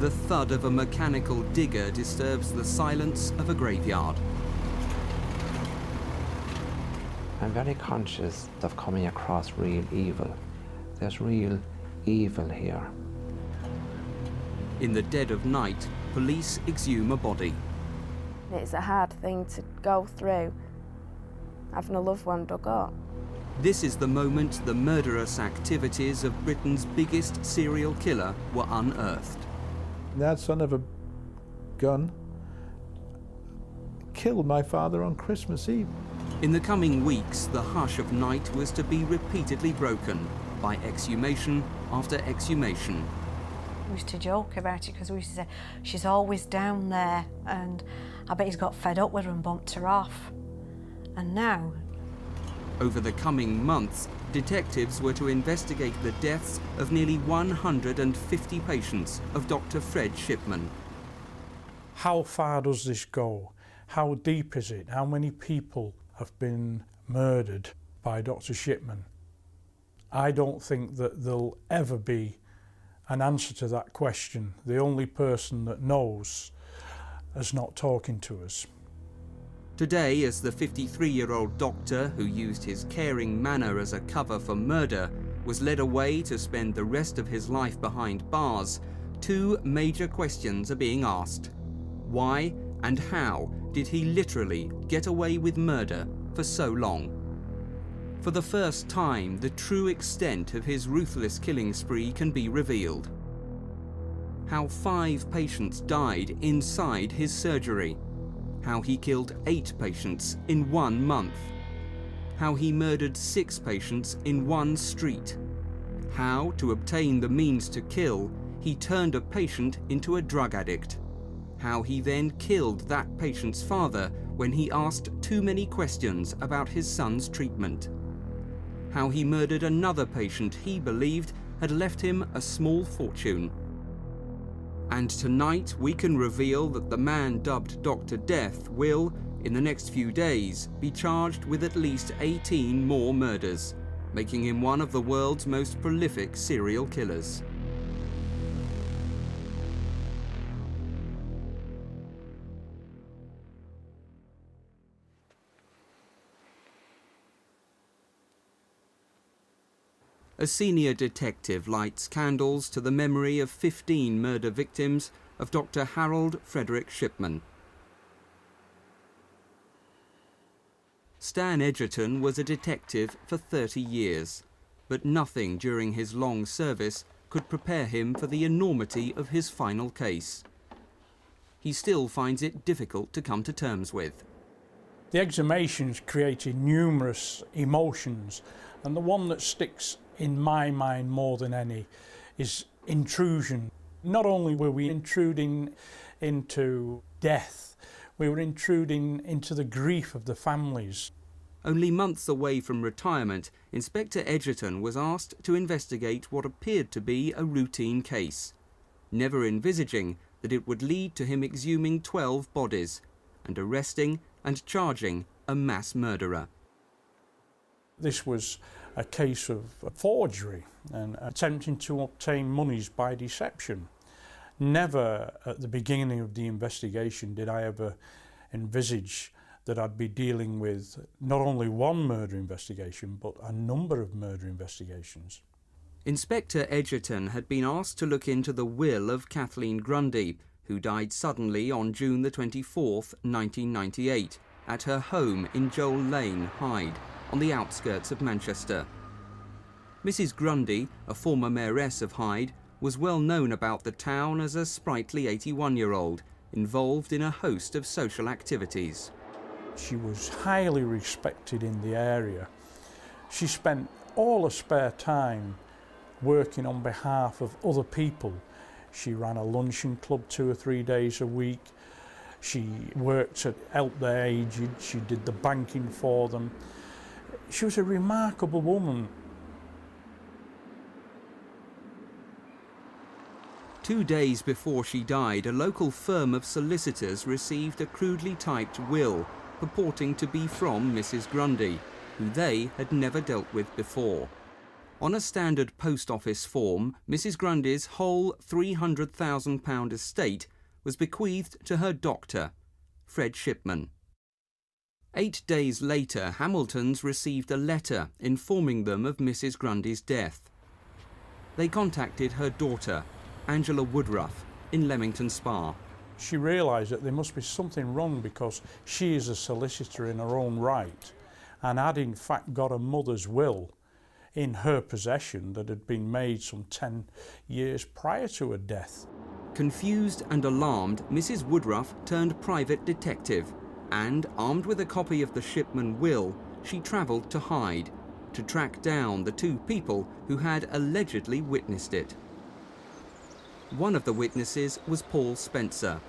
the thud of a mechanical digger disturbs the silence of a graveyard. I'm very conscious of coming across real evil. There's real evil here. In the dead of night, police exhume a body. It's a hard thing to go through, having a loved one dug up. This is the moment the murderous activities of Britain's biggest serial killer were unearthed. That son of a gun killed my father on Christmas Eve. In the coming weeks, the hush of night was to be repeatedly broken by exhumation after exhumation. We used to joke about it because we used to say, she's always down there, and I bet he's got fed up with her and bumped her off. And now... Over the coming months, detectives were to investigate the deaths of nearly 150 patients of Dr. Fred Shipman. How far does this go? How deep is it? How many people have been murdered by Dr. Shipman? I don't think that there'll ever be an answer to that question. The only person that knows is not talking to us. Today, as the 53-year-old doctor who used his caring manner as a cover for murder was led away to spend the rest of his life behind bars, two major questions are being asked. Why and how did he literally get away with murder for so long? For the first time, the true extent of his ruthless killing spree can be revealed. How 5 patients died inside his surgery. How he killed 8 patients in 1 month. How he murdered 6 patients in 1 street. How, to obtain the means to kill, he turned a patient into a drug addict. How he then killed that patient's father when he asked too many questions about his son's treatment. How he murdered another patient he believed had left him a small fortune. And tonight we can reveal that the man dubbed Dr. Death will, in the next few days, be charged with at least 18 more murders, making him one of the world's most prolific serial killers. A senior detective lights candles to the memory of 15 murder victims of Dr. Harold Frederick Shipman. Stan Edgerton was a detective for 30 years, but nothing during his long service could prepare him for the enormity of his final case. He still finds it difficult to come to terms with. The exhumations created numerous emotions, and the one that sticks in my mind more than any is intrusion. Not only were we intruding into death, we were intruding into the grief of the families. Only months away from retirement, Inspector Edgerton was asked to investigate what appeared to be a routine case, never envisaging that it would lead to him exhuming 12 bodies and arresting and charging a mass murderer. This was a case of forgery and attempting to obtain monies by deception. Never at the beginning of the investigation did I ever envisage that I'd be dealing with not only one murder investigation, but a number of murder investigations. Inspector Edgerton had been asked to look into the will of Kathleen Grundy, who died suddenly on June the 24th, 1998, at her home in Joel Lane, Hyde, on the outskirts of Manchester. Mrs. Grundy, a former mayoress of Hyde, was well known about the town as a sprightly 81-year-old, involved in a host of social activities. She was highly respected in the area. She spent all her spare time working on behalf of other people. She ran a luncheon club 2 or 3 days a week. She worked to help the aged. She did the banking for them. She was a remarkable woman. 2 days before she died, a local firm of solicitors received a crudely typed will purporting to be from Mrs. Grundy, who they had never dealt with before. On a standard post office form, Mrs. Grundy's whole £300,000 estate was bequeathed to her doctor, Fred Shipman. 8 days later, Hamiltons received a letter informing them of Mrs. Grundy's death. They contacted her daughter, Angela Woodruff, in Leamington Spa. She realised that there must be something wrong because she is a solicitor in her own right and had in fact got a mother's will in her possession that had been made some 10 years prior to her death. Confused and alarmed, Mrs. Woodruff turned private detective and, armed with a copy of the Shipman will, she travelled to Hyde to track down the two people who had allegedly witnessed it. One of the witnesses was Paul Spencer.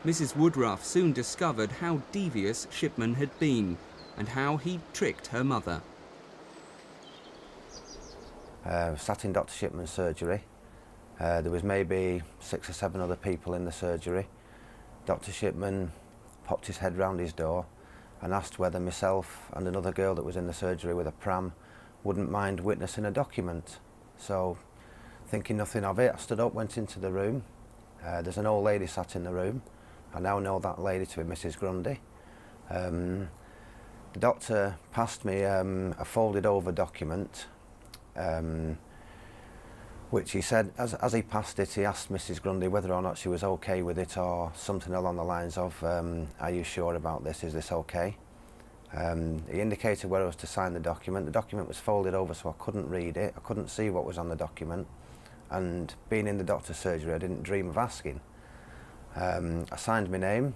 Mrs. Woodruff soon discovered how devious Shipman had been and how he tricked her mother. Sat in Dr. Shipman's surgery. There was maybe 6 or 7 other people in the surgery. Dr. Shipman popped his head round his door and asked whether myself and another girl that was in the surgery with a pram wouldn't mind witnessing a document. So, thinking nothing of it, I stood up, went into the room. There's an old lady sat in the room. I now know that lady to be Mrs. Grundy. The doctor passed me a folded over document, which he said, as he passed it, he asked Mrs. Grundy whether or not she was okay with it, or something along the lines of, are you sure about this, is this okay? He indicated where I was to sign the document. The document was folded over so I couldn't read it, I couldn't see what was on the document, and being in the doctor's surgery I didn't dream of asking. I signed my name.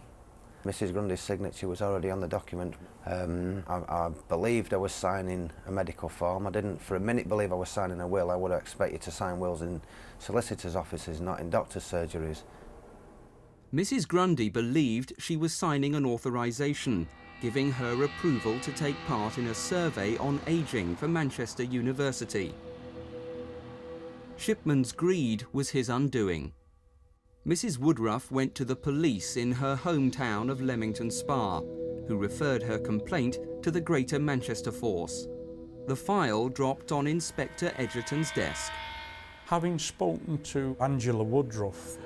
Mrs. Grundy's signature was already on the document. I believed I was signing a medical form. I didn't for a minute believe I was signing a will. I would have expected to sign wills in solicitors' offices, not in doctors' surgeries. Mrs. Grundy believed she was signing an authorisation, giving her approval to take part in a survey on ageing for Manchester University. Shipman's greed was his undoing. Mrs. Woodruff went to the police in her hometown of Leamington Spa, who referred her complaint to the Greater Manchester Force. The file dropped on Inspector Edgerton's desk. Having spoken to Angela Woodruff,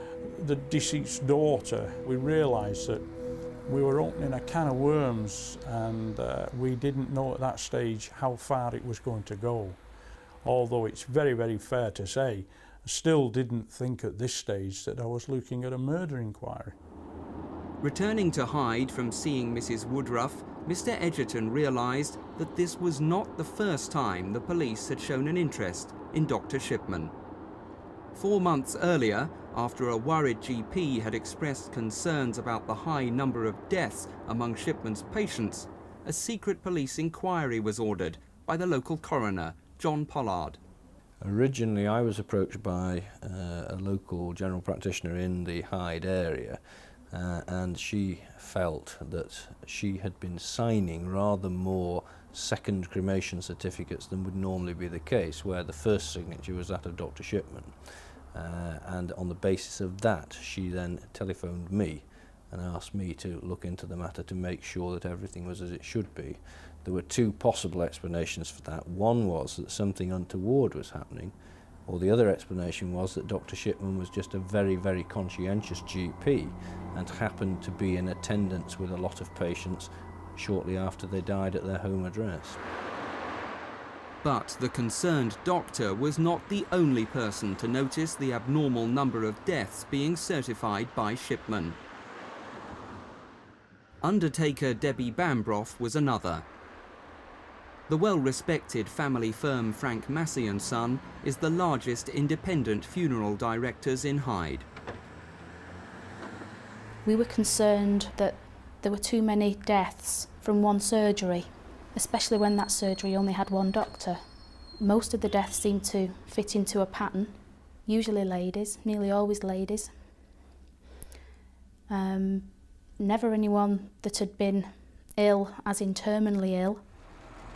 the deceased's daughter, we realised that we were opening a can of worms, and we didn't know at that stage how far it was going to go. Although it's very, very fair to say, I still didn't think at this stage that I was looking at a murder inquiry. Returning to Hyde from seeing Mrs. Woodruff, Mr. Edgerton realised that this was not the first time the police had shown an interest in Dr. Shipman. 4 months earlier, after a worried GP had expressed concerns about the high number of deaths among Shipman's patients, a secret police inquiry was ordered by the local coroner, John Pollard. Originally, I was approached by a local general practitioner in the Hyde area, and she felt that she had been signing rather more second cremation certificates than would normally be the case, where the first signature was that of Dr. Shipman. And on the basis of that, she then telephoned me and asked me to look into the matter to make sure that everything was as it should be. There were 2 possible explanations for that. One was that something untoward was happening, or the other explanation was that Dr. Shipman was just a very, very conscientious GP and happened to be in attendance with a lot of patients shortly after they died at their home address. But the concerned doctor was not the only person to notice the abnormal number of deaths being certified by Shipman. Undertaker Debbie Bambroff was another. The well-respected family firm Frank Massey & Son is the largest independent funeral directors in Hyde. We were concerned that there were too many deaths from one surgery, especially when that surgery only had one doctor. Most of the deaths seemed to fit into a pattern, usually ladies, nearly always ladies. Never anyone that had been ill, as in terminally ill.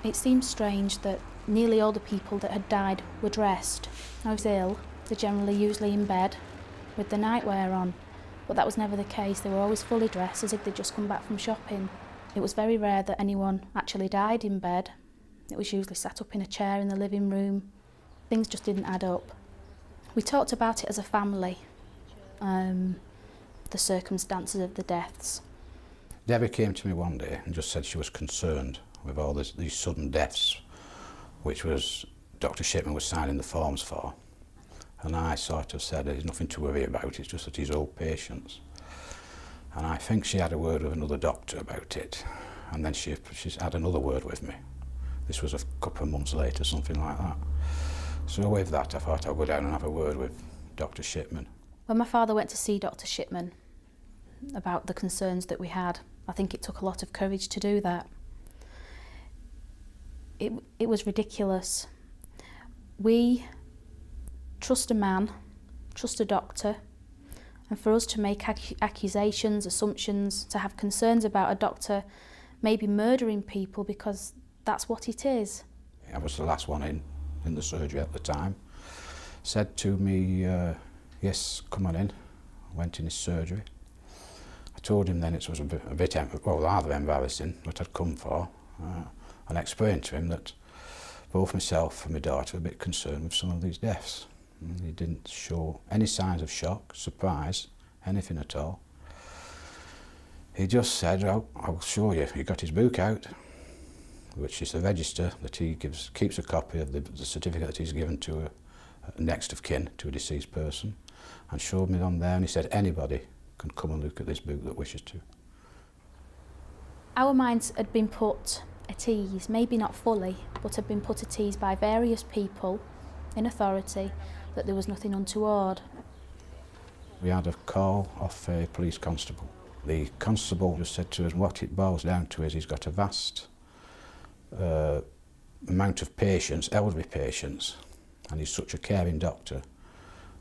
It seemed strange that nearly all the people that had died were dressed. I was ill, they're generally usually in bed with the nightwear on, but that was never the case. They were always fully dressed as if they'd just come back from shopping. It was very rare that anyone actually died in bed. It was usually sat up in a chair in the living room. Things just didn't add up. We talked about it as a family, the circumstances of the deaths. Debbie came to me one day and just said she was concerned with all these sudden deaths, which was Dr. Shipman was signing the forms for. And I sort of said there's nothing to worry about, it's just that he's old patients. And I think she had a word with another doctor about it, and then she's had another word with me. This was a couple of months later, something like that. So with that, I thought I'd go down and have a word with Dr. Shipman. When my father went to see Dr. Shipman about the concerns that we had, I think it took a lot of courage to do that. It was ridiculous. We trust a man, trust a doctor, and for us to make accusations, assumptions, to have concerns about a doctor maybe murdering people because that's what it is. I was the last one in the surgery at the time. Said to me, yes, come on in. I went in his surgery. I told him then it was a bit rather embarrassing what I'd come for, and explained to him that both myself and my daughter were a bit concerned with some of these deaths. And he didn't show any signs of shock, surprise, anything at all. He just said, oh, I'll show you. He got his book out, which is the register that he keeps a copy of the certificate that he's given to a next of kin to a deceased person, and showed me on there, and he said anybody can come and look at this book that wishes to. Our minds had been put at ease, maybe not fully, but had been put at ease by various people in authority that there was nothing untoward. We had a call off a police constable. The constable just said to us what it boils down to is he's got a vast amount of patients, elderly patients, and he's such a caring doctor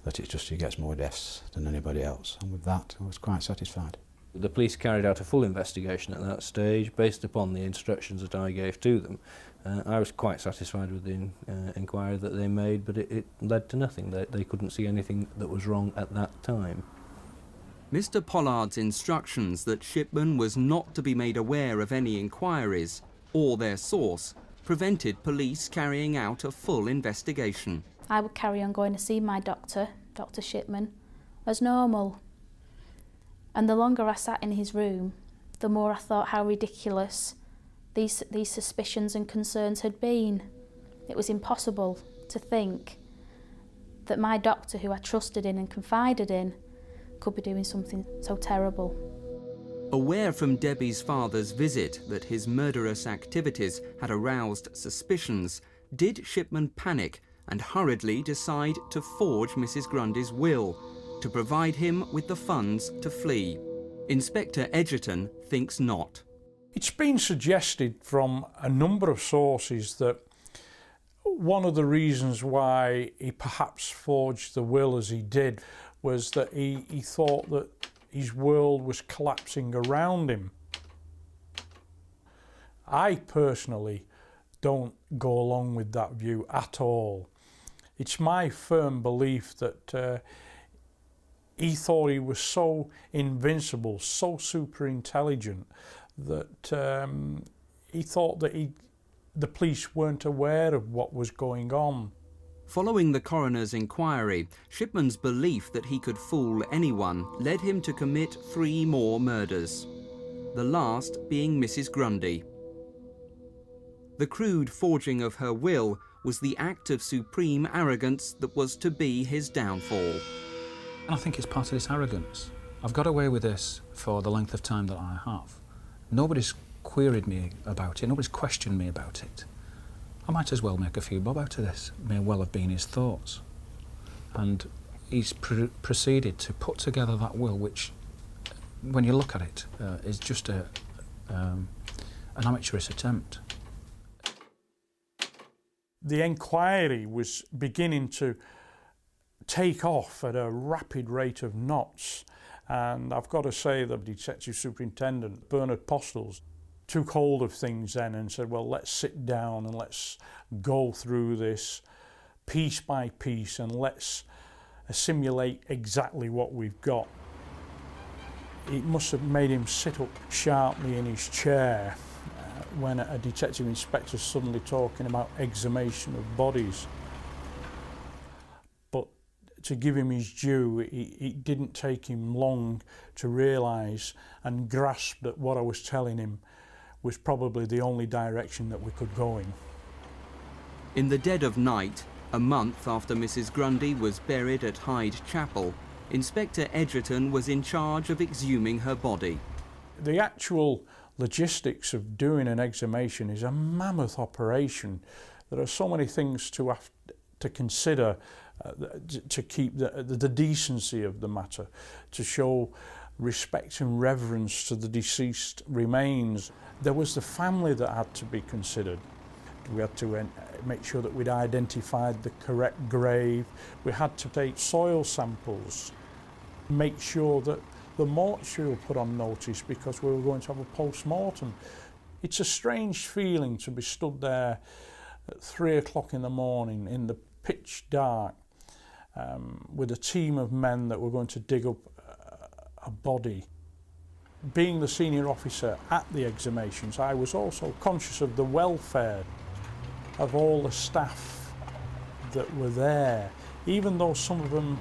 that he gets more deaths than anybody else. And with that, I was quite satisfied. The police carried out a full investigation at that stage based upon the instructions that I gave to them. I was quite satisfied with the inquiry that they made, but it led to nothing. They couldn't see anything that was wrong at that time. Mr. Pollard's instructions that Shipman was not to be made aware of any inquiries or their source prevented police carrying out a full investigation. I would carry on going to see my doctor, Dr. Shipman, as normal. And the longer I sat in his room, the more I thought how ridiculous these suspicions and concerns had been. It was impossible to think that my doctor, who I trusted in and confided in, could be doing something so terrible. Aware from Debbie's father's visit that his murderous activities had aroused suspicions, did Shipman panic and hurriedly decide to forge Mrs. Grundy's will to provide him with the funds to flee? Inspector Edgerton thinks not. It's been suggested from a number of sources that one of the reasons why he perhaps forged the will as he did was that he thought that his world was collapsing around him. I personally don't go along with that view at all. It's my firm belief that he thought he was so invincible, so super intelligent, that he thought that the police weren't aware of what was going on. Following the coroner's inquiry, Shipman's belief that he could fool anyone led him to commit 3 more murders, the last being Mrs. Grundy. The crude forging of her will was the act of supreme arrogance that was to be his downfall. I think it's part of this arrogance. I've got away with this for the length of time that I have. Nobody's queried me about it, nobody's questioned me about it. I might as well make a few bob out of this. It may well have been his thoughts. And he's proceeded to put together that will, which, when you look at it, is just an amateurish attempt. The inquiry was beginning to take off at a rapid rate of knots, and I've got to say that Detective Superintendent Bernard Postles took hold of things then and said, well, let's sit down and let's go through this piece by piece and let's simulate exactly what we've got. It must have made him sit up sharply in his chair when a detective inspector suddenly talking about exhumation of bodies. But to give him his due, it didn't take him long to realise and grasp that what I was telling him was probably the only direction that we could go in. In the dead of night, a month after Mrs. Grundy was buried at Hyde Chapel, Inspector Edgerton was in charge of exhuming her body. The actual logistics of doing an exhumation is a mammoth operation. There are so many things to have to consider to keep the decency of the matter, to show respect and reverence to the deceased remains. There was the family that had to be considered. We had to make sure that we'd identified the correct grave. We had to take soil samples, make sure that the mortuary were put on notice because we were going to have a post-mortem. It's a strange feeling to be stood there at 3 o'clock in the morning in the pitch dark with a team of men that were going to dig up a body. Being the senior officer at the exhumations, I was also conscious of the welfare of all the staff that were there, even though some of them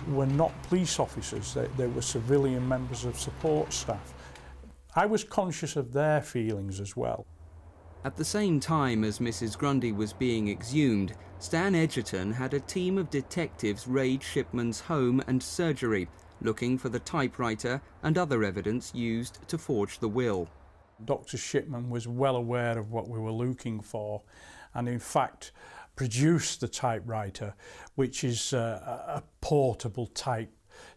were not police officers, they were civilian members of support staff. I was conscious of their feelings as well. At the same time as Mrs. Grundy was being exhumed, Stan Edgerton had a team of detectives raid Shipman's home and surgery, looking for the typewriter and other evidence used to forge the will. Dr. Shipman was well aware of what we were looking for, and in fact produced the typewriter, which is a portable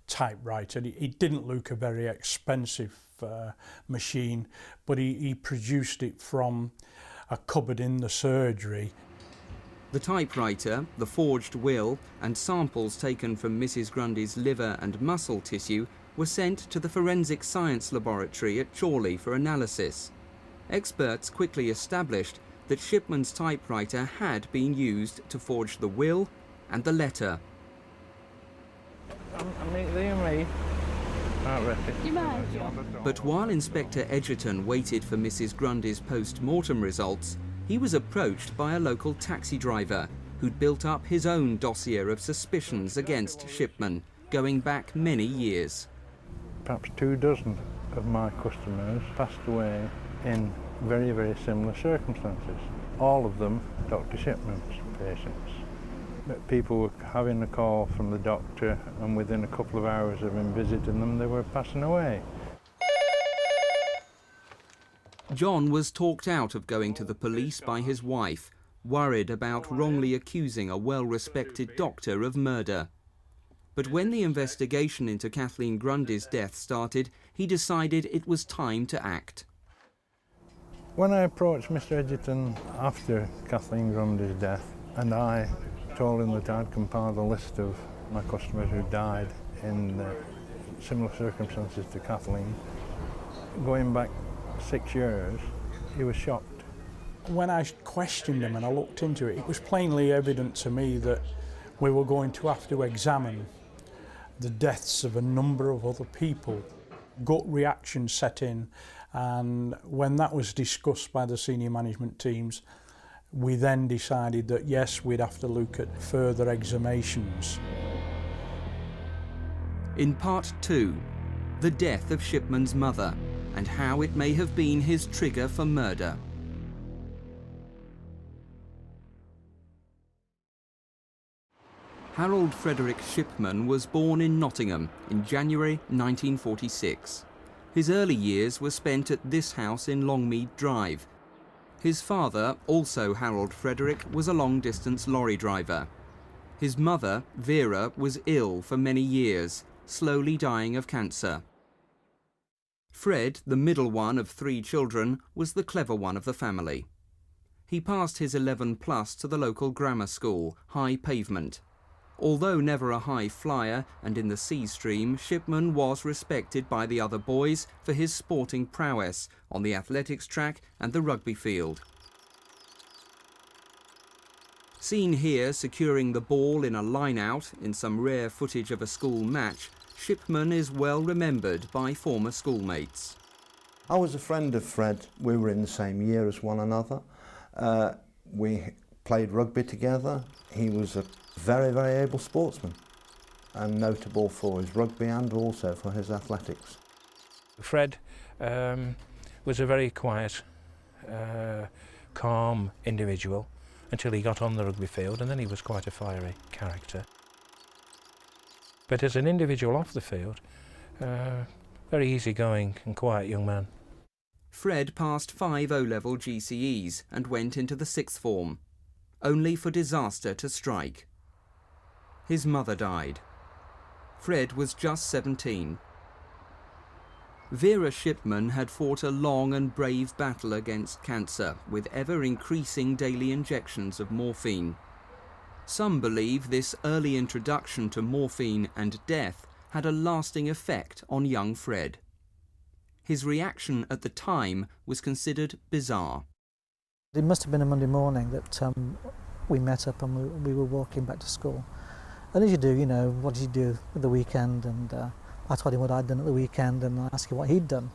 typewriter. It didn't look a very expensive machine, but he produced it from a cupboard in the surgery. The typewriter, the forged will, and samples taken from Mrs. Grundy's liver and muscle tissue were sent to the Forensic Science Laboratory at Chorley for analysis. Experts quickly established that Shipman's typewriter had been used to forge the will and the letter. But while Inspector Edgerton waited for Mrs. Grundy's post-mortem results, he was approached by a local taxi driver who'd built up his own dossier of suspicions against Shipman, going back many years. Perhaps 24 of my customers passed away in very, very similar circumstances. All of them Dr. Shipman's patients. But people were having a call from the doctor, and within a couple of hours of him visiting them, they were passing away. John was talked out of going to the police by his wife, worried about wrongly accusing a well-respected doctor of murder. But when the investigation into Kathleen Grundy's death started, he decided it was time to act. When I approached Mr. Edgerton after Kathleen Grundy's death, and I told him that I'd compiled a list of my customers who died in similar circumstances to Kathleen, going back 6 years, he was shocked. When I questioned him and I looked into it, it was plainly evident to me that we were going to have to examine the deaths of a number of other people. Gut reaction set in, and when that was discussed by the senior management teams, we then decided that yes, we'd have to look at further exhumations. In part 2, the death of Shipman's mother and how it may have been his trigger for murder. Harold Frederick Shipman was born in Nottingham in January 1946. His early years were spent at this house in Longmead Drive. His father, also Harold Frederick, was a long-distance lorry driver. His mother, Vera, was ill for many years, slowly dying of cancer. Fred, the middle one of 3 children, was the clever one of the family. He passed his 11+ to the local grammar school, High Pavement. Although never a high flyer and in the C stream, Shipman was respected by the other boys for his sporting prowess on the athletics track and the rugby field. Seen here securing the ball in a line-out in some rare footage of a school match, Shipman is well remembered by former schoolmates. I was a friend of Fred. We were in the same year as one another. We played rugby together. He was a very, very able sportsman and notable for his rugby and also for his athletics. Fred was a very quiet, calm individual until he got on the rugby field, and then he was quite a fiery character. But as an individual off the field, very easygoing and quiet young man. Fred passed 5 O-level GCEs and went into the 6th form, only for disaster to strike. His mother died. Fred was just 17. Vera Shipman had fought a long and brave battle against cancer with ever-increasing daily injections of morphine. Some believe this early introduction to morphine and death had a lasting effect on young Fred. His reaction at the time was considered bizarre. It must have been a Monday morning that we met up and we were walking back to school. And as you do, you know, what did you do at the weekend? And I told him what I'd done at the weekend and I asked him what he'd done.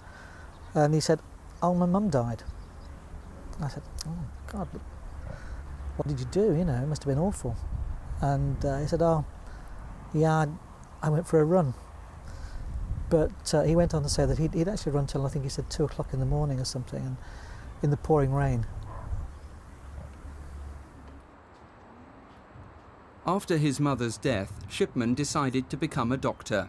And he said, oh, my mum died. I said, oh, God, what did you do? You know, it must have been awful. And he said, oh, yeah, I went for a run. But he went on to say that he'd actually run till, I think he said, 2 o'clock in the morning or something, and in the pouring rain. After his mother's death, Shipman decided to become a doctor.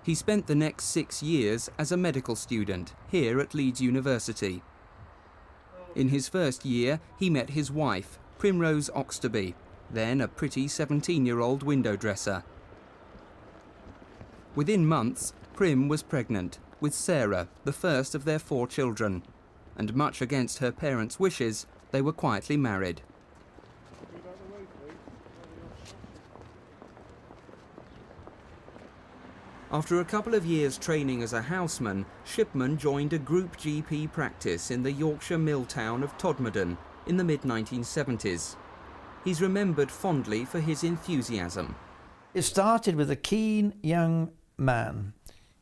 He spent the next 6 years as a medical student here at Leeds University. In his first year, he met his wife, Primrose Oxtoby, then a pretty 17-year-old window dresser. Within months, Prim was pregnant with Sarah, the first of their 4 children, and much against her parents' wishes, they were quietly married. After a couple of years training as a houseman, Shipman joined a group GP practice in the Yorkshire mill town of Todmorden in the mid-1970s. He's remembered fondly for his enthusiasm. It started with a keen young man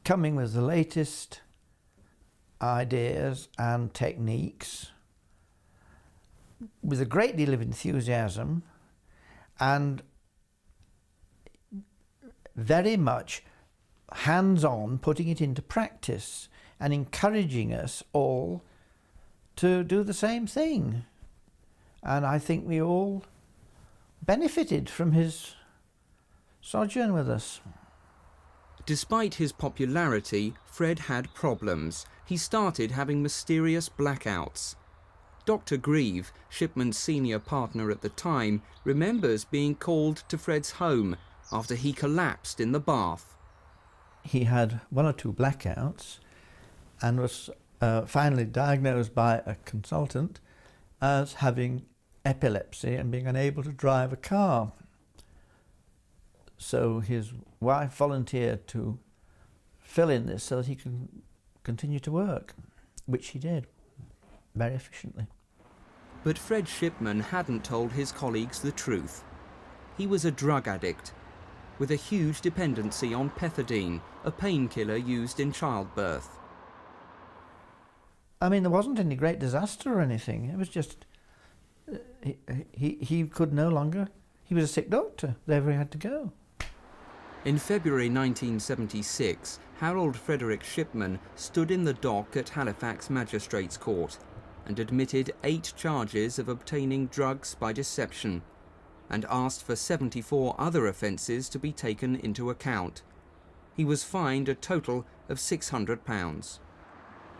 coming with the latest ideas and techniques with a great deal of enthusiasm and very much hands-on, putting it into practice and encouraging us all to do the same thing. And I think we all benefited from his sojourn with us. Despite his popularity, Fred had problems. He started having mysterious blackouts. Dr. Grieve, Shipman's senior partner at the time, remembers being called to Fred's home after he collapsed in the bath. He had 1 or 2 blackouts and was finally diagnosed by a consultant as having epilepsy and being unable to drive a car. So his wife volunteered to fill in this so that he could continue to work, which he did very efficiently. But Fred Shipman hadn't told his colleagues the truth. He was a drug addict with a huge dependency on pethidine, a painkiller used in childbirth. I mean, there wasn't any great disaster or anything. It was just he could no longer. He was a sick doctor. There he had to go. In February 1976, Harold Frederick Shipman stood in the dock at Halifax Magistrates Court and admitted 8 charges of obtaining drugs by deception and asked for 74 other offences to be taken into account. He was fined a total of £600.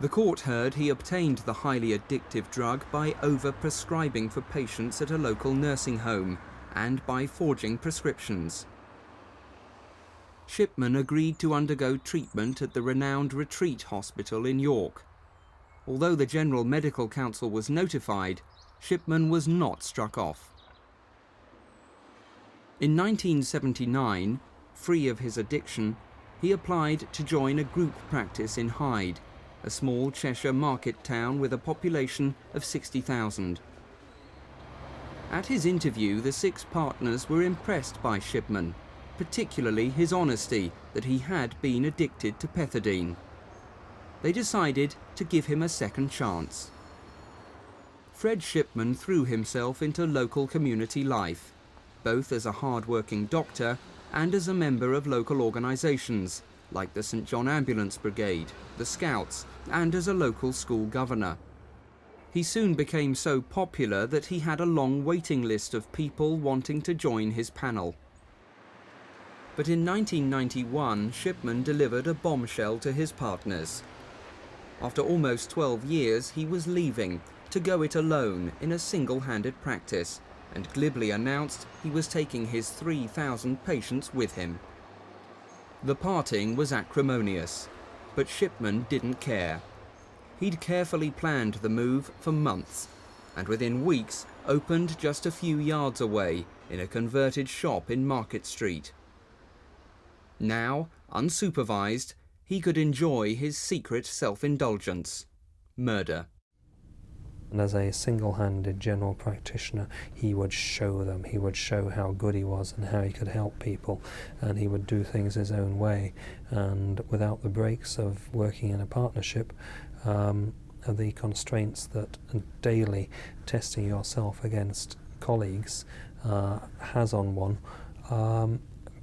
The court heard he obtained the highly addictive drug by over-prescribing for patients at a local nursing home and by forging prescriptions. Shipman agreed to undergo treatment at the renowned Retreat Hospital in York. Although the General Medical Council was notified, Shipman was not struck off. In 1979, free of his addiction, he applied to join a group practice in Hyde, a small Cheshire market town with a population of 60,000. At his interview, the 6 partners were impressed by Shipman, particularly his honesty that he had been addicted to pethidine. they decided to give him a second chance. Fred Shipman threw himself into local community life, both as a hard-working doctor and as a member of local organisations, like the St John Ambulance Brigade, the Scouts, and as a local school governor. He soon became so popular that he had a long waiting list of people wanting to join his panel. But in 1991, Shipman delivered a bombshell to his partners. After almost 12 years, he was leaving to go it alone in a single-handed practice, and glibly announced he was taking his 3,000 patients with him. The parting was acrimonious, but Shipman didn't care. He'd carefully planned the move for months, and within weeks opened just a few yards away in a converted shop in Market Street. Now, unsupervised, he could enjoy his secret self-indulgence: murder. And as a single-handed general practitioner, he would show them, he would show how good he was and how he could help people, and he would do things his own way. And without the breaks of working in a partnership, the constraints that daily testing yourself against colleagues has on one,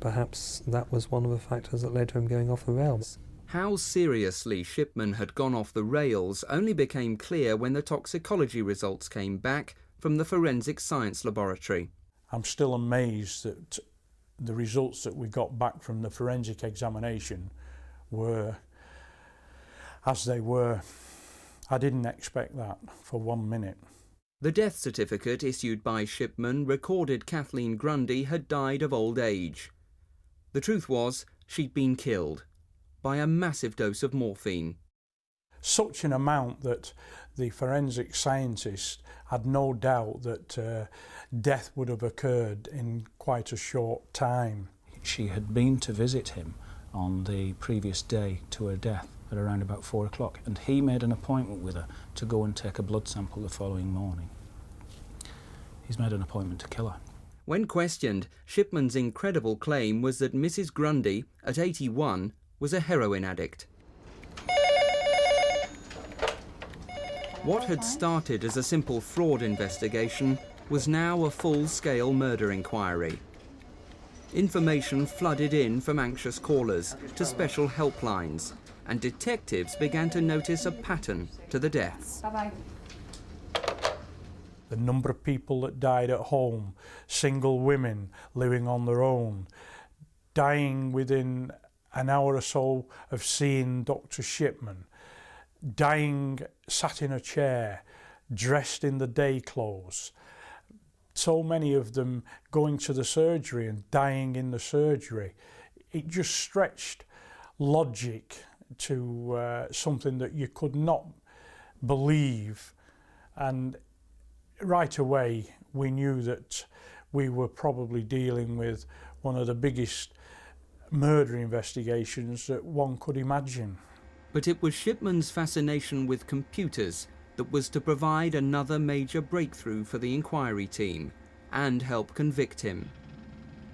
perhaps that was one of the factors that led to him going off the rails. How seriously Shipman had gone off the rails only became clear when the toxicology results came back from the forensic science laboratory. I'm still amazed that the results that we got back from the forensic examination were as they were. I didn't expect that for 1 minute. The death certificate issued by Shipman recorded Kathleen Grundy had died of old age. The truth was, she'd been killed by a massive dose of morphine. Such an amount that the forensic scientist had no doubt that death would have occurred in quite a short time. She had been to visit him on the previous day to her death at around about 4 o'clock, and he made an appointment with her to go and take a blood sample the following morning. He's made an appointment to kill her. When questioned, Shipman's incredible claim was that Mrs. Grundy, at 81, was a heroin addict. What had started as a simple fraud investigation was now a full-scale murder inquiry. Information flooded in from anxious callers to special helplines, and detectives began to notice a pattern to the deaths. Bye-bye. The number of people that died at home, single women living on their own, dying within an hour or so of seeing Dr. Shipman, dying sat in a chair, dressed in the day clothes. So many of them going to the surgery and dying in the surgery. It just stretched logic to something that you could not believe. And right away we knew that we were probably dealing with one of the biggest murder investigations that one could imagine. But it was Shipman's fascination with computers that was to provide another major breakthrough for the inquiry team and help convict him.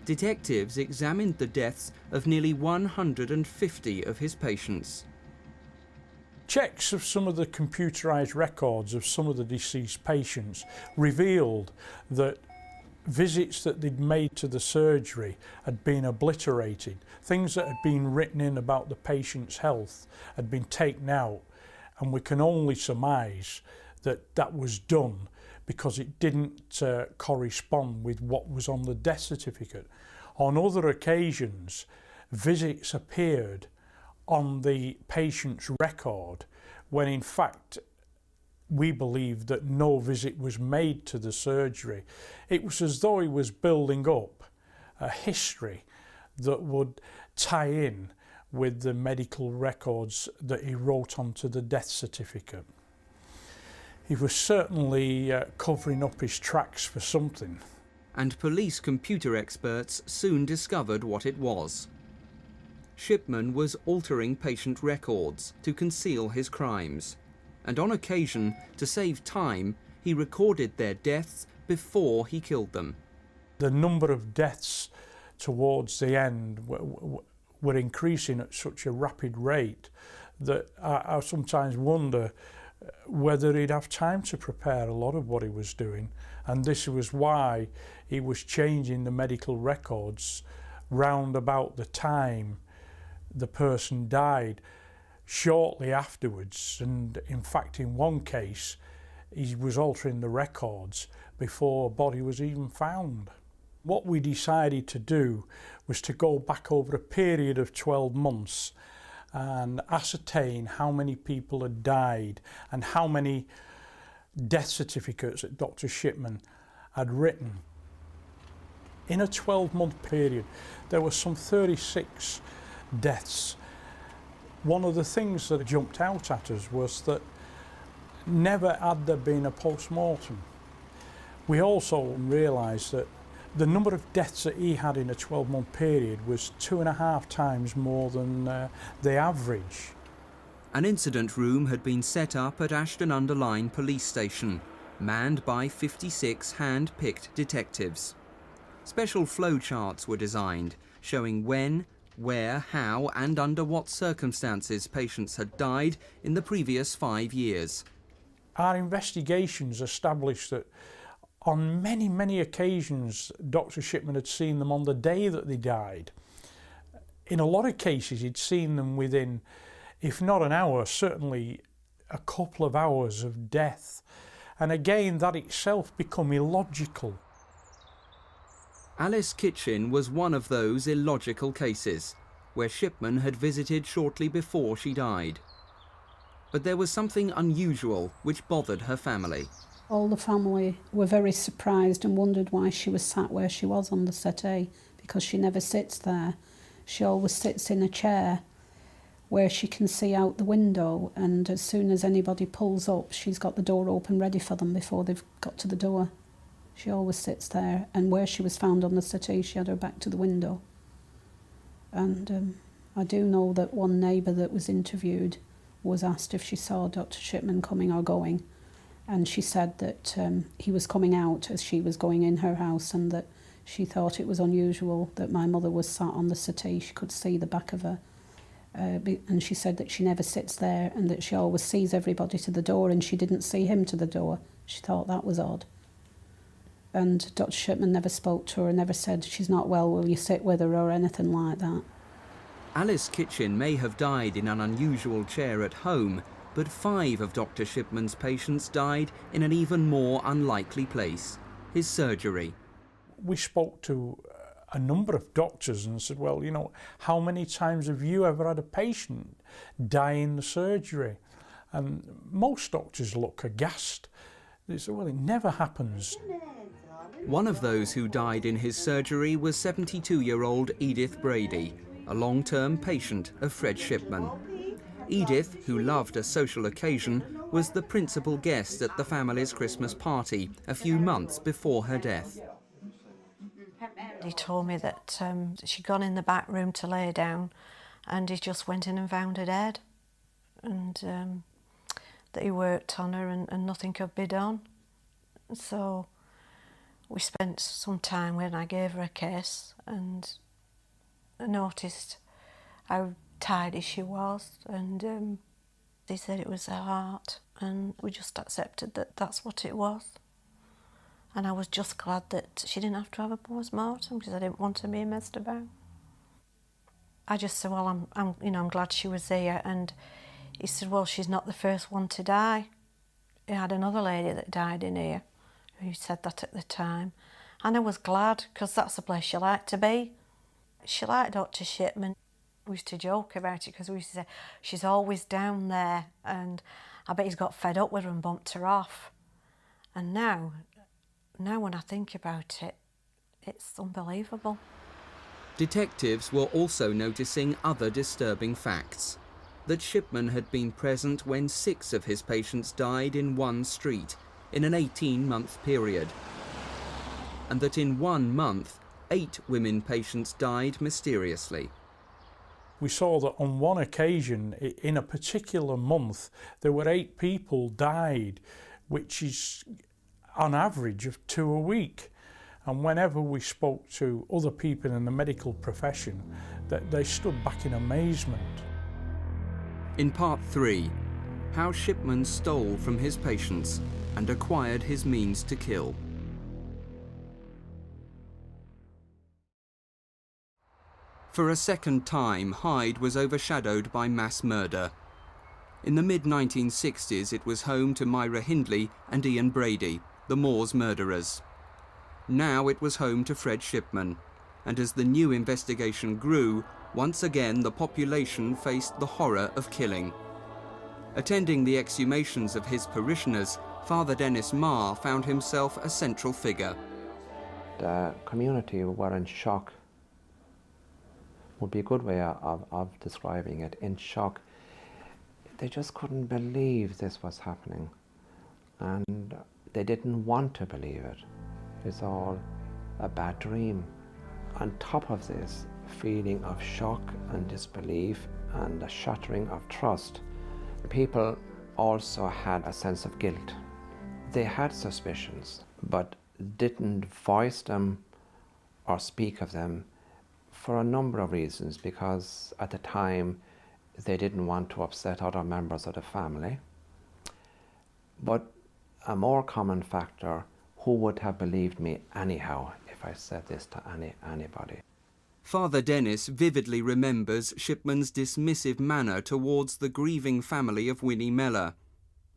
Detectives examined the deaths of nearly 150 of his patients. Checks of some of the computerised records of some of the deceased patients revealed that visits that they'd made to the surgery had been obliterated. Things that had been written in about the patient's health had been taken out, and we can only surmise that that was done because it didn't correspond with what was on the death certificate. On other occasions, visits appeared on the patient's record when in fact we believed that no visit was made to the surgery. It was as though he was building up a history that would tie in with the medical records that he wrote onto the death certificate. He was certainly covering up his tracks for something. And police computer experts soon discovered what it was. Shipman was altering patient records to conceal his crimes, and on occasion, to save time, he recorded their deaths before he killed them. The number of deaths towards the end were increasing at such a rapid rate that I sometimes wonder whether he'd have time to prepare a lot of what he was doing, and this was why he was changing the medical records round about the time the person died, shortly afterwards. And in fact, in one case, he was altering the records before a body was even found. What we decided to do was to go back over a period of 12 months and ascertain how many people had died and how many death certificates that Dr. Shipman had written. In a 12-month period, there were some 36 deaths. One of the things that jumped out at us was that never had there been a post-mortem. We also realised that the number of deaths that he had in a 12-month period was 2.5 times more than the average. An incident room had been set up at Ashton-under-Lyne police station, manned by 56 hand-picked detectives. Special flowcharts were designed, showing when, where, how and under what circumstances patients had died in the previous 5 years. Our investigations established that on many, many occasions, Dr. Shipman had seen them on the day that they died. In a lot of cases, he'd seen them within, if not an hour, certainly a couple of hours of death. And again, that itself became illogical. Alice Kitchen was one of those illogical cases, where Shipman had visited shortly before she died. But there was something unusual which bothered her family. All the family were very surprised and wondered why she was sat where she was on the settee, because she never sits there. She always sits in a chair where she can see out the window, and as soon as anybody pulls up, she's got the door open ready for them before they've got to the door. She always sits there, and where she was found on the settee, she had her back to the window. And I do know that one neighbour that was interviewed was asked if she saw Dr. Shipman coming or going, and she said that he was coming out as she was going in her house, and that she thought it was unusual that my mother was sat on the settee. She could see the back of her, and she said that she never sits there and that she always sees everybody to the door, and she didn't see him to the door. She thought that was odd. And Dr. Shipman never spoke to her, never said, "She's not well, will you sit with her," or anything like that. Alice Kitchen may have died in an unusual chair at home, but 5 of Dr. Shipman's patients died in an even more unlikely place, his surgery. We spoke to a number of doctors and said, well, you know, how many times have you ever had a patient die in the surgery? And most doctors look aghast. They said, well, it never happens. One of those who died in his surgery was 72-year-old Edith Brady, a long-term patient of Fred Shipman. Edith, who loved a social occasion, was the principal guest at the family's Christmas party a few months before her death. He told me that she'd gone in the back room to lay down, and he just went in and found her dead, and that he worked on her and nothing could be done. So we spent some time when I gave her a kiss, and I noticed how tidy she was, and they said it was her heart, and we just accepted that that's what it was. And I was just glad that she didn't have to have a post-mortem, because I didn't want to be messed about. I just said, well, I'm glad she was here. And he said, well, she's not the first one to die. He had another lady that died in here who said that at the time. And I was glad, because that's the place she liked to be. She liked Dr. Shipman. We used to joke about it, because we used to say, she's always down there, and I bet he's got fed up with her and bumped her off. And now when I think about it, it's unbelievable. Detectives were also noticing other disturbing facts. That Shipman had been present when 6 of his patients died in one street in an 18-month period. And that in 1 month, 8 women patients died mysteriously. We saw that on one occasion, in a particular month, there were 8 people died, which is on average of 2 a week. And whenever we spoke to other people in the medical profession, that they stood back in amazement. In part 3, how Shipman stole from his patients and acquired his means to kill. For a second time, Hyde was overshadowed by mass murder. In the mid-1960s, it was home to Myra Hindley and Ian Brady, the Moors murderers. Now it was home to Fred Shipman, and as the new investigation grew, once again the population faced the horror of killing. Attending the exhumations of his parishioners, Father Dennis Marr found himself a central figure. The community were in shock, would be a good way of describing it, in shock. They just couldn't believe this was happening, and they didn't want to believe it. It's all a bad dream. On top of this feeling of shock and disbelief and the shattering of trust, people also had a sense of guilt. They had suspicions, but didn't voice them or speak of them for a number of reasons, because at the time they didn't want to upset other members of the family. But a more common factor, who would have believed me anyhow if I said this to anybody? Father Dennis vividly remembers Shipman's dismissive manner towards the grieving family of Winnie Mellor,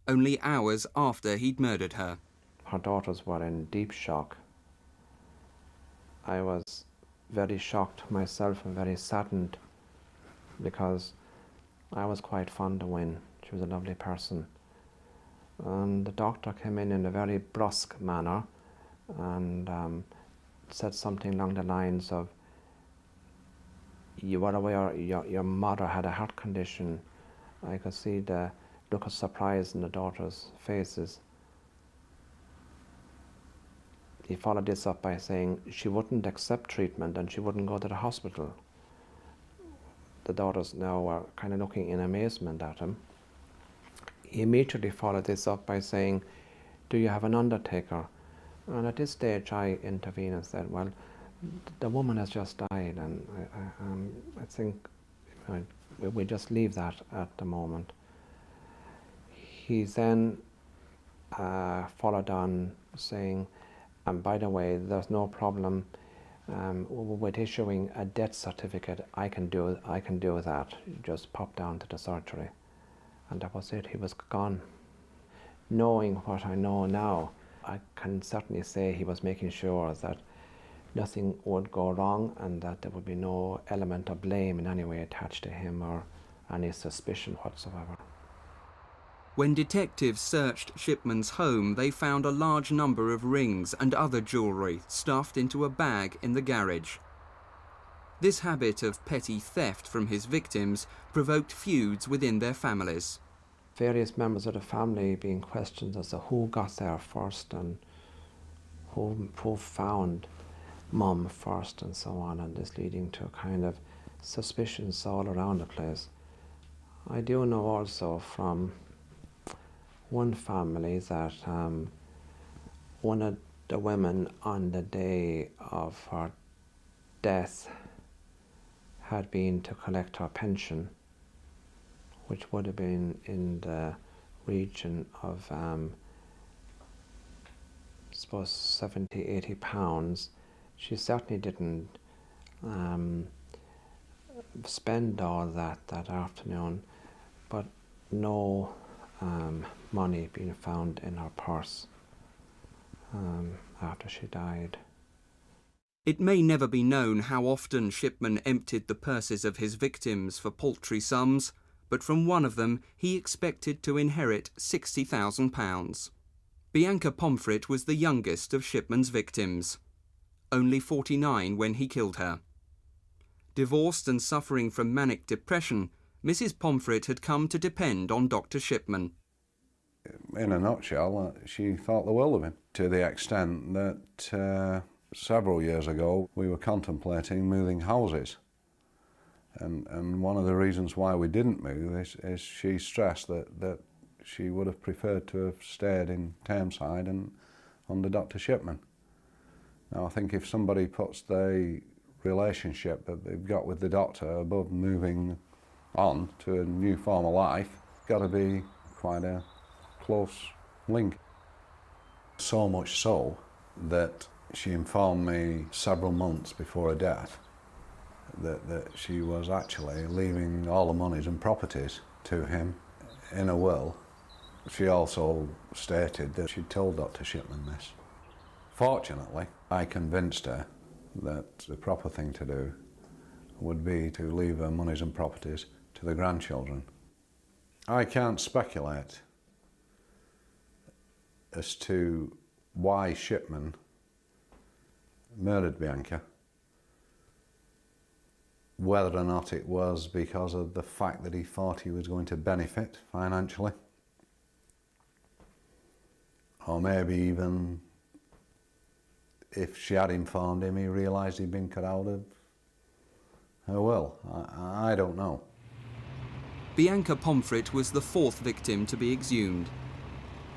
only hours after he'd murdered her. Her daughters were in deep shock. I was very shocked myself and very saddened, because I was quite fond of Win. She was a lovely person. And the doctor came in a very brusque manner and said something along the lines of, "You were aware your mother had a heart condition." I could see the look of surprise in the daughters' faces. He followed this up by saying she wouldn't accept treatment and she wouldn't go to the hospital. The daughters now were kind of looking in amazement at him. He immediately followed this up by saying, "Do you have an undertaker?" And at this stage I intervened and said, "Well, the woman has just died, and I think we just leave that at the moment." He then followed on saying, "And by the way, there's no problem with issuing a death certificate. I can do that. You just pop down to the surgery." And that was it. He was gone. Knowing what I know now, I can certainly say he was making sure that nothing would go wrong and that there would be no element of blame in any way attached to him or any suspicion whatsoever. When detectives searched Shipman's home, they found a large number of rings and other jewellery stuffed into a bag in the garage. This habit of petty theft from his victims provoked feuds within their families. Various members of the family being questioned as to who got there first and who found Mum first and so on, and this leading to kind of suspicions all around the place. I do know also from one family that one of the women on the day of her death had been to collect her pension, which would have been in the region of I suppose 70, 80 pounds. She certainly didn't spend all that afternoon, but no money being found in her purse after she died. It may never be known how often Shipman emptied the purses of his victims for paltry sums, but from one of them he expected to inherit £60,000. Bianca Pomfret was the youngest of Shipman's victims, only 49 when he killed her. Divorced and suffering from manic depression, Mrs. Pomfret had come to depend on Dr. Shipman. In a nutshell, she thought the world of him, to the extent that several years ago we were contemplating moving houses. And one of the reasons why we didn't move is she stressed that she would have preferred to have stayed in Tameside and under Dr. Shipman. Now I think if somebody puts the relationship that they've got with the doctor above moving on to a new form of life, got to be quite a close link. So much so that she informed me several months before her death that she was actually leaving all the monies and properties to him in a will. She also stated that she'd told Dr. Shipman this. Fortunately, I convinced her that the proper thing to do would be to leave her monies and properties to the grandchildren. I can't speculate as to why Shipman murdered Bianca, whether or not it was because of the fact that he thought he was going to benefit financially, or maybe even if she had informed him, he realised he'd been cut out of her will. I don't know. Bianca Pomfret was the fourth victim to be exhumed.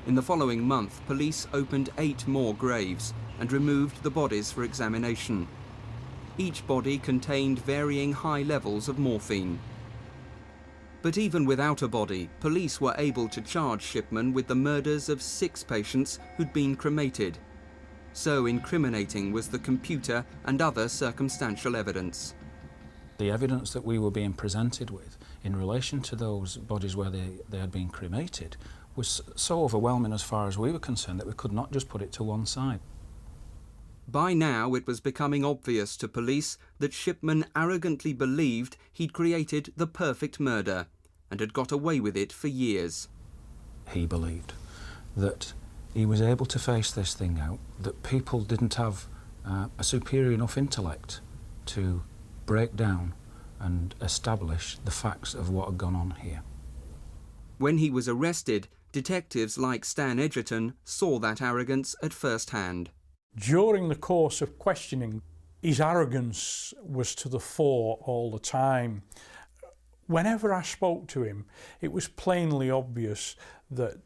In the following month, police opened 8 more graves and removed the bodies for examination. Each body contained varying high levels of morphine. But even without a body, police were able to charge Shipman with the murders of 6 patients who'd been cremated. So incriminating was the computer and other circumstantial evidence. The evidence that we were being presented with in relation to those bodies where they had been cremated was so overwhelming as far as we were concerned that we could not just put it to one side. By now, it was becoming obvious to police that Shipman arrogantly believed he'd created the perfect murder and had got away with it for years. He believed that he was able to face this thing out, that people didn't have a superior enough intellect to break down and establish the facts of what had gone on here. When he was arrested, detectives like Stan Edgerton saw that arrogance at first hand. During the course of questioning, his arrogance was to the fore all the time. Whenever I spoke to him, it was plainly obvious that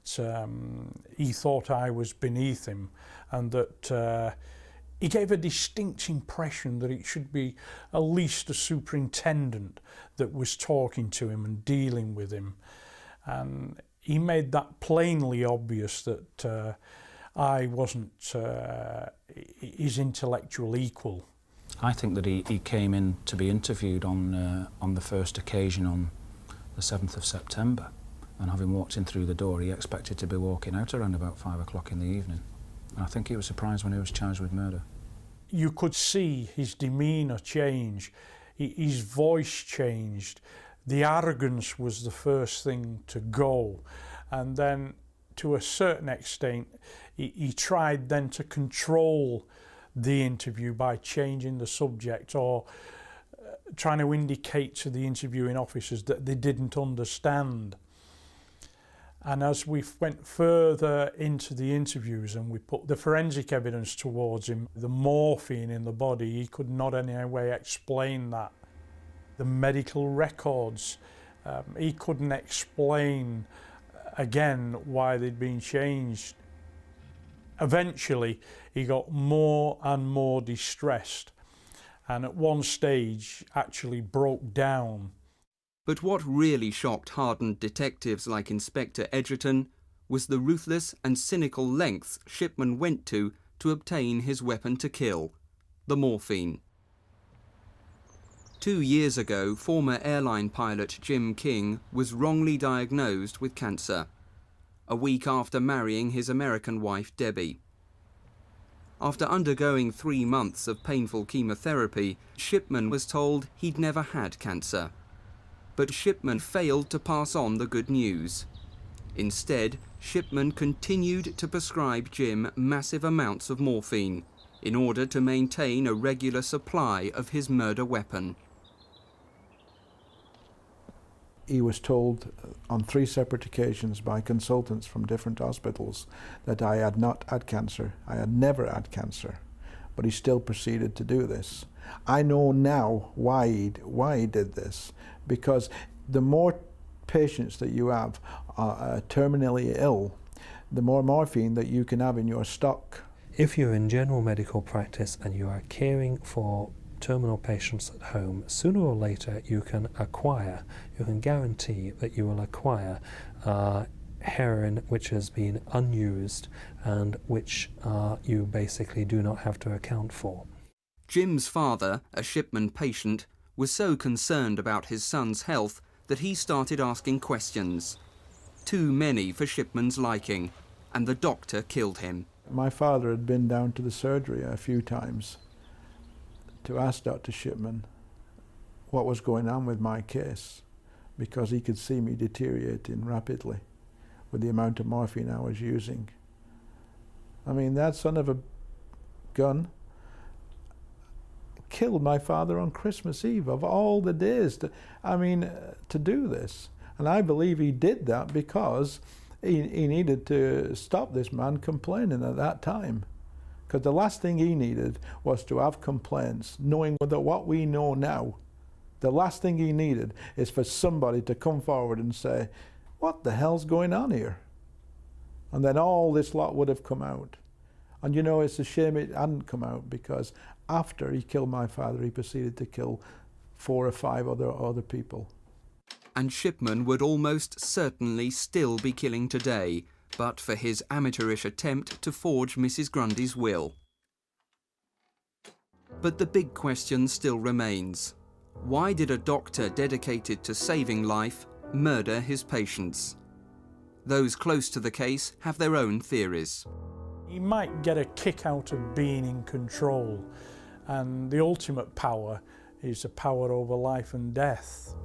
he thought I was beneath him, and that he gave a distinct impression that it should be at least a superintendent that was talking to him and dealing with him. And he made that plainly obvious that I wasn't his intellectual equal. I think that he came in to be interviewed on the first occasion on the 7th of September, and having walked in through the door, he expected to be walking out around about 5 o'clock in the evening. And I think he was surprised when he was charged with murder. You could see his demeanour change, his voice changed, the arrogance was the first thing to go, and then to a certain extent he tried then to control the interview by changing the subject or trying to indicate to the interviewing officers that they didn't understand. And as we went further into the interviews and we put the forensic evidence towards him, the morphine in the body, he could not in any way explain that. The medical records, he couldn't explain again why they'd been changed. Eventually, he got more and more distressed, and at one stage actually broke down. But what really shocked hardened detectives like Inspector Edgerton was the ruthless and cynical lengths Shipman went to obtain his weapon to kill, the morphine. 2 years ago, former airline pilot Jim King was wrongly diagnosed with cancer, a week after marrying his American wife Debbie. After undergoing 3 months of painful chemotherapy, Shipman was told he'd never had cancer. But Shipman failed to pass on the good news. Instead, Shipman continued to prescribe Jim massive amounts of morphine in order to maintain a regular supply of his murder weapon. He was told on 3 separate occasions by consultants from different hospitals that I had not had cancer. I had never had cancer, but he still proceeded to do this. I know now why he did this, because the more patients that you have terminally ill, the more morphine that you can have in your stock. If you're in general medical practice and you are caring for terminal patients at home, sooner or later you can guarantee that you will acquire heroin which has been unused and which you basically do not have to account for. Jim's father, a Shipman patient, was so concerned about his son's health that he started asking questions. Too many for Shipman's liking, and the doctor killed him. My father had been down to the surgery a few times to ask Dr. Shipman what was going on with my case, because he could see me deteriorating rapidly with the amount of morphine I was using. I mean, that son of a gun killed my father on Christmas Eve, of all the days to do this. And I believe he did that because he needed to stop this man complaining at that time. Because the last thing he needed was to have complaints, knowing that what we know now, the last thing he needed is for somebody to come forward and say, what the hell's going on here? And then all this lot would have come out. And you know, it's a shame it hadn't come out, because after he killed my father, he proceeded to kill 4 or 5 other people. And Shipman would almost certainly still be killing today, but for his amateurish attempt to forge Mrs. Grundy's will. But the big question still remains. Why did a doctor dedicated to saving life murder his patients? Those close to the case have their own theories. He might get a kick out of being in control, and the ultimate power is the power over life and death.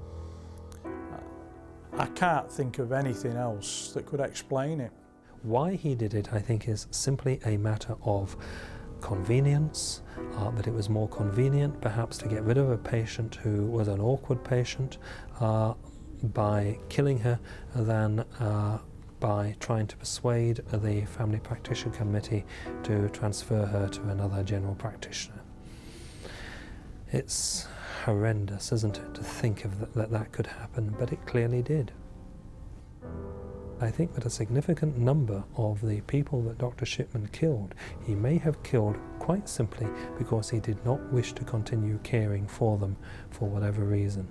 I can't think of anything else that could explain it. Why he did it, I think, is simply a matter of convenience, that it was more convenient perhaps to get rid of a patient who was an awkward patient by killing her than by trying to persuade the family practitioner committee to transfer her to another general practitioner. It's horrendous, isn't it, to think of that could happen, but it clearly did. I think that a significant number of the people that Dr. Shipman killed, he may have killed quite simply because he did not wish to continue caring for them for whatever reason.